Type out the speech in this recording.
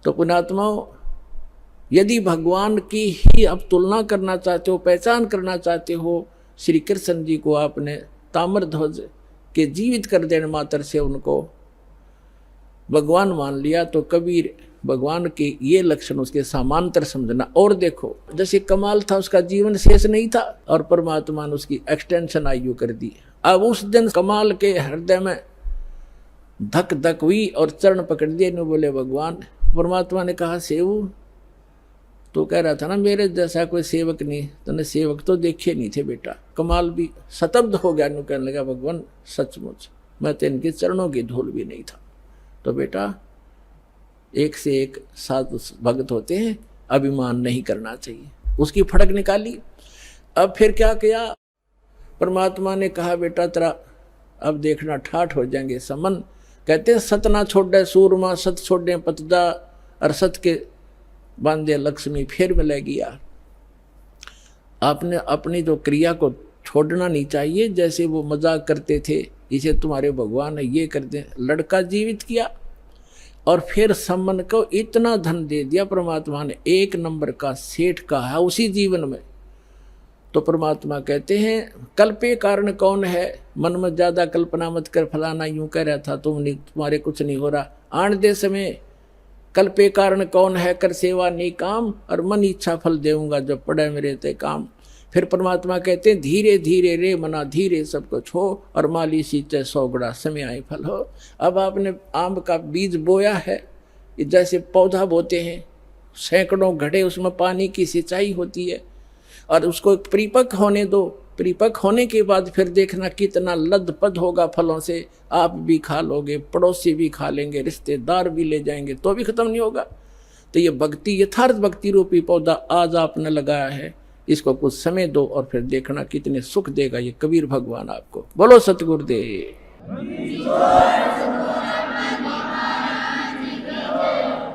तो पुण्यात्माओं, यदि भगवान की ही आप तुलना करना चाहते हो, पहचान करना चाहते हो, श्री कृष्ण जी को आपने ताम्रध्वज के जीवित कर देने मात्र से उनको भगवान मान लिया, तो कबीर भगवान के ये लक्षण उसके समांतर समझना। और देखो, जैसे कमाल था, उसका जीवन शेष नहीं था और परमात्मा ने उसकी एक्सटेंशन आयु कर दी। अब उस दिन कमाल के हृदय में धक धक हुई और चरण पकड़ दिए, ने बोले भगवान। परमात्मा ने कहा सेवु, तो कह रहा था ना मेरे जैसा कोई सेवक नहीं, तूने सेवक तो देखे नहीं थे बेटा। कमाल भी शतब्द हो गया, नु कहने लगा भगवान सचमुच मैं तो इनके चरणों की धूल भी नहीं था। तो बेटा एक से एक साधु भक्त होते हैं, अभिमान नहीं करना चाहिए। उसकी फड़क निकाली। अब फिर क्या किया, परमात्मा ने कहा बेटा तेरा अब देखना ठाठ हो जाएंगे समन। कहते हैं सत ना छोड़े सूरमा, सत छोड़े पतदा, और सत के बांधे लक्ष्मी फिर मिलेगी यार। आपने अपनी जो क्रिया को छोड़ना नहीं चाहिए। जैसे वो मजाक करते थे, इसे तुम्हारे भगवान है ये कर दे, लड़का जीवित किया और फिर सम्मन को इतना धन दे दिया परमात्मा ने, 1 नंबर का सेठ का है उसी जीवन में। तो परमात्मा कहते हैं कल्पे कारण कौन है, मन में ज्यादा कल्पना मत कर, फलाना यूं कह रहा था तुम्हारे कुछ नहीं हो रहा। आन दे समय कल्पे कारण कौन है, कर सेवा नहीं काम, और मन इच्छा फल देऊंगा जब पड़े मेरे ते काम। फिर परमात्मा कहते हैं धीरे धीरे रे मना धीरे सब कुछ हो, और माली सींचे 100 गुणा समय आए फल हो। अब आपने आम का बीज बोया है, जैसे पौधा बोते हैं, सैकड़ों घड़े उसमें पानी की सिंचाई होती है, और उसको परिपक्व होने दो। परिपक्व होने के बाद फिर देखना कितना लदपद होगा फलों से। आप भी खा लोगे, पड़ोसी भी खा लेंगे, रिश्तेदार भी ले जाएंगे, तो भी खत्म नहीं होगा। तो ये भक्ति, यथार्थ भक्ति रूपी पौधा आज आपने लगाया है, इसको कुछ समय दो और फिर देखना कितने सुख देगा ये कबीर भगवान आपको। बोलो सतगुरुदेव।